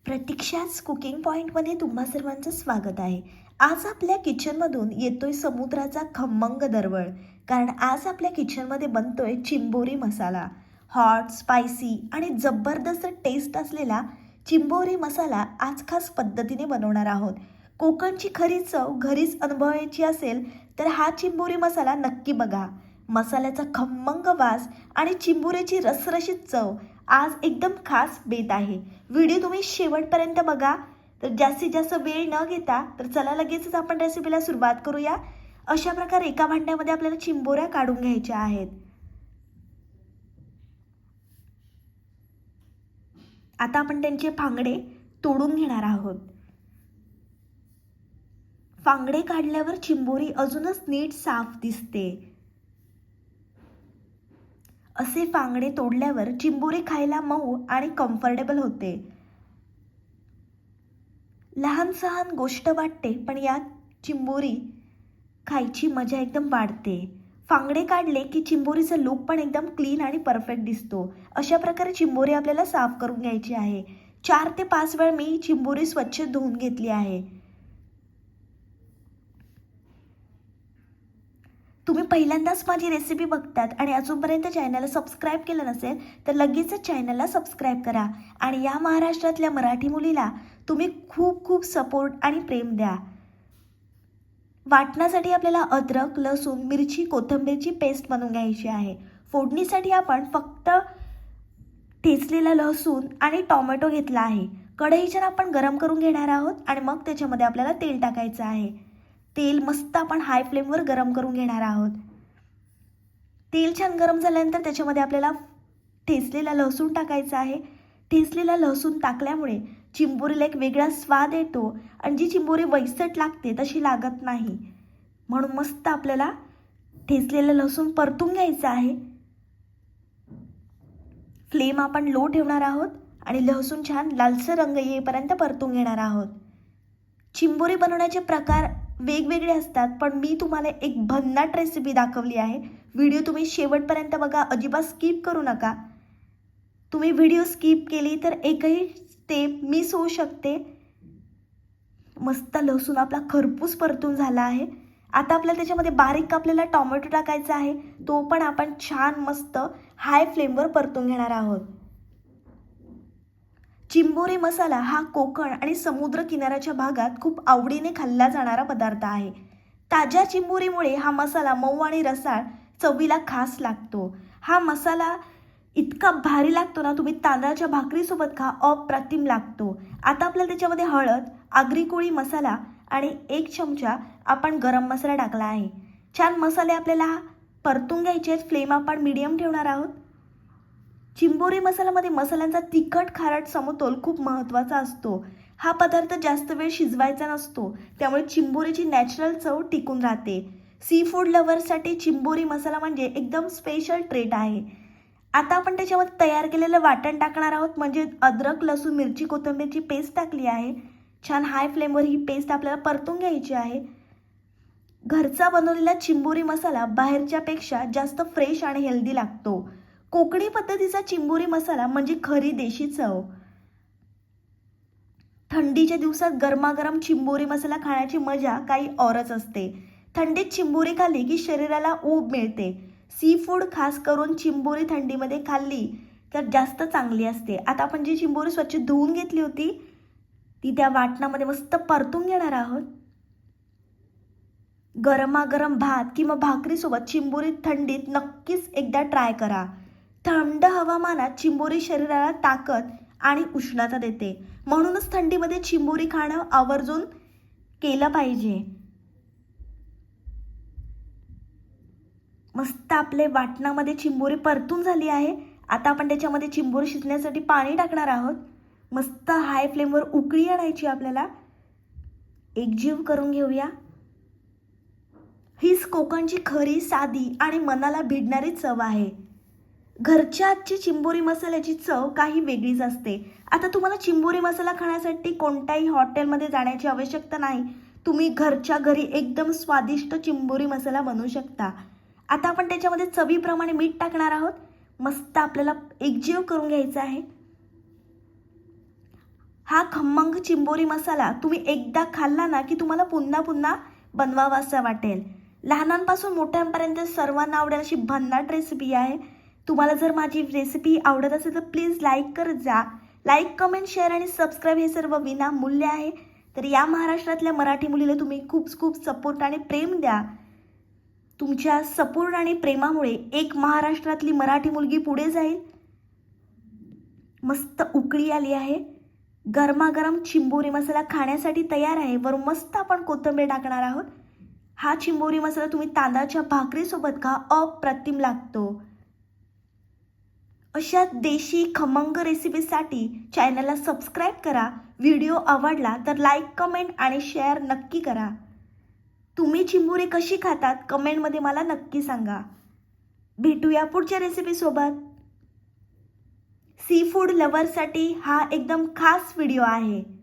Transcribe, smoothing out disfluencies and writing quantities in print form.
प्रतीक्षाच cooking पॉईंटमध्ये तुम्हा सर्वांचं स्वागत आहे. आज आपल्या किचनमधून येतोय समुद्राचा खमंग दरवळ. कारण आज आपल्या किचनमध्ये बनतोय चिंबोरी मसाला. हॉट, स्पायसी आणि जबरदस्त टेस्ट असलेला चिंबोरी मसाला आज खास पद्धतीने बनवणार आहोत. कोकणची खरी चव घरीच अनुभवायची असेल तर हा चिंबोरी मसाला नक्की बघा. मसाल्याचा खमंग वास आणि चिंबोरीची रसरशीत चव आज एकदम खास बेत आहे. व्हिडिओ तुम्ही शेवटपर्यंत बघा. तर जास्तीत जास्त वेळ न घेता तर चला लगेचच आपण रेसिपीला सुरुवात करूया. अशा प्रकारे एका भांड्यामध्ये आपल्याला चिंबोऱ्या काढून घ्यायच्या आहेत. आता आपण त्यांचे फांगडे तोडून घेणार आहोत. फांगडे काढल्यावर चिंबोरी अजूनच नीट साफ दिसते. असे फांगडे तोडल्यावर चिंबोरी खायला मऊ आणि कम्फर्टेबल होते. लहान सहान गोष्ट वाटते पण या चिंबोरी खायची मजा एकदम वाढते. फांगडे काढले की चिंबोरीचा लुक पण एकदम क्लीन आणि परफेक्ट दिसतो. अशा प्रकारे चिंबोरी आपल्याला साफ करून घ्यायची आहे. 4 ते 5 वेळ मी चिंबोरी स्वच्छ धुवून घेतली आहे. तुम्ही पहिल्यांदाच माझी रेसिपी बघतात आणि अजूनपर्यंत चॅनलला सबस्क्राईब केलं नसेल तर लगेचच चॅनलला सबस्क्राईब करा. आणि या महाराष्ट्रातल्या मराठी मुलीला तुम्ही खूप खूप सपोर्ट आणि प्रेम द्या. वाटण्यासाठी आपल्याला अद्रक, लसूण, मिरची, कोथिंबीरची पेस्ट बनवून घ्यायची आहे. फोडणीसाठी आपण फक्त ठेचलेला लसूण आणि टोमॅटो घेतला आहे. कढईच्या आपण गरम करून घेणार आहोत आणि मग त्याच्यामध्ये आपल्याला तेल टाकायचं आहे. तेल मस्त आपण हाय फ्लेमवर गरम करून घेणार आहोत. तेल छान गरम झाल्यानंतर त्याच्यामध्ये आपल्याला ठेचलेला लसूण टाकायचा आहे. ठेचलेला लसूण टाकल्यामुळे चिंबोरीला एक वेगळा स्वाद येतो आणि जी चिंबोरी वैसट लागते तशी लागत नाही. म्हणून मस्त आपल्याला ठेचलेलं लसूण परतून घ्यायचं आहे. फ्लेम आपण लो ठेवणार आहोत आणि लसूण छान लालसर रंग येईपर्यंत परतून घेणार आहोत. चिंबोरी बनवण्याचे प्रकार वेगवेगळे असतात पण मी तुम्हाला एक भन्नाट रेसिपी दाखवली आहे. व्हिडिओ तुम्ही शेवटपर्यंत बघा, अजिबात स्किप करू नका. तुम्ही व्हिडिओ स्किप केली तर एकही स्टेप मिस होऊ शकते. मस्त लसूण आपला खरपूस परतून झाला आहे. आता आपल्याला त्याच्यामध्ये बारीक कापलेला टोमॅटो टाकायचा आहे. तो पण आपण छान मस्त हाय फ्लेमवर परतून घेणार आहोत. चिंबोरी मसाला हा कोकण आणि समुद्र किनाऱ्याच्या भागात खूप आवडीने खाल्ला जाणारा पदार्थ आहे. ताज्या चिंबोरीमुळे हा मसाला मऊ आणि रसाळ चवीला खास लागतो. हा मसाला इतका भारी लागतो ना, तुम्ही तांदळाच्या भाकरीसोबत खा, अप्रतिम लागतो. आता आपल्याला त्याच्यामध्ये हळद, आगरी कोळी मसाला आणि 1 चमचा आपण गरम मसाला टाकला आहे. छान मसाले आपल्याला परतून घ्यायचे आहेत. फ्लेम आपण मीडियम ठेवणार आहोत. चिंबोरी मसाल्यामध्ये मसाल्यांचा तिखट खारट समतोल खूप महत्त्वाचा असतो. हा पदार्थ जास्त वेळ शिजवायचा नसतो, त्यामुळे चिंबोरीची नॅचरल चव टिकून राहते. सी फूड लव्हर्ससाठी चिंबोरी मसाला म्हणजे एकदम स्पेशल ट्रीट आहे. आता आपण त्याच्यामध्ये तयार केलेलं वाटण टाकणार आहोत. म्हणजे अद्रक, लसूण, मिरची, कोथिंबीरची पेस्ट टाकली आहे. छान हाय फ्लेमवर ही पेस्ट आपल्याला परतून घ्यायची आहे. घरचा बनवलेला चिंबोरी मसाला बाहेरच्यापेक्षा जास्त फ्रेश आणि हेल्दी लागतो. कोकणी पद्धतीचा चिंबोरी मसाला म्हणजे खरी देशी चव. थंडीच्या दिवसात गरमागरम चिंबोरी मसाला खाण्याची मजा काही औरच असते. थंडीत चिंबोरी खाल्ली की शरीराला ऊब मिळते. सी फूड खास करून चिंबोरी थंडीमध्ये खाल्ली तर जास्त चांगली असते. आता आपण जी चिंबोरी स्वच्छ धुवून घेतली होती ती त्या वाटणामध्ये मस्त परतून घेणार आहोत. गरमागरम भात किंवा भाकरीसोबत चिंबोरी थंडीत नक्कीच एकदा ट्राय करा. थंड हवामानात चिंबोरी शरीराला ताकद आणि उष्णता देते. म्हणूनच थंडीमध्ये चिंबोरी खाणं आवर्जून केलं पाहिजे. मस्त आपले वाटणामध्ये चिंबोरी परतून झाली आहे. आता आपण त्याच्यामध्ये चिंबोरी शिजण्यासाठी पाणी टाकणार आहोत. मस्त हाय फ्लेमवर उकळी आणायची आपल्याला. एकजीव करून घेऊया. हीच कोकणची खरी, साधी आणि मनाला भिडणारी चव आहे. घरच्या आजची चिंबोरी मसाल्याची चव काही वेगळीच असते. आता तुम्हाला चिंबोरी मसाला खाण्यासाठी कोणत्याही हॉटेलमध्ये जाण्याची आवश्यकता नाही. तुम्ही घरच्या घरी एकदम स्वादिष्ट चिंबोरी मसाला बनवू शकता. आता आपण त्याच्यामध्ये चवीप्रमाणे मीठ टाकणार आहोत. मस्त आपल्याला एकजीव करून घ्यायचं आहे. हा खमंग चिंबोरी मसाला तुम्ही एकदा खाल्ला ना की तुम्हाला पुन्हा पुन्हा बनवावासा वाटेल. लहानांपासून मोठ्यांपर्यंत सर्वांना आवडेल अशी भन्नाट रेसिपी आहे. तुम्हाला जर माझी रेसिपी आवडत असेल तर प्लीज लाईक करत जा. लाईक, कमेंट, शेअर आणि सबस्क्राईब हे सर्व विनामूल्य आहे. तर या महाराष्ट्रातल्या मराठी मुलीला तुम्ही खूप खूप सपोर्ट आणि प्रेम द्या. तुमच्या सपोर्ट आणि प्रेमामुळे एक महाराष्ट्रातली मराठी मुलगी पुढे जाईल. मस्त उकळी आली आहे. गरमागरम चिंबोरी मसाला खाण्यासाठी तयार आहे. वरून मस्त आपण कोथिंबीर टाकणार आहोत. हा चिंबोरी मसाला तुम्ही तांदळाच्या भाकरीसोबत खा, अप्रतिम लागतो. अशा देशी खमंग रेसिपीसाठी चॅनलला सबस्क्राईब करा. व्हिडिओ आवडला तर लाईक, कमेंट आणि शेअर नक्की करा. तुम्ही चिंबोरी कशी खातात कमेंटमध्ये मला नक्की सांगा. भेटूया पुढच्या रेसिपीसोबत. सी फूड लव्हरसाठी हा एकदम खास व्हिडिओ आहे.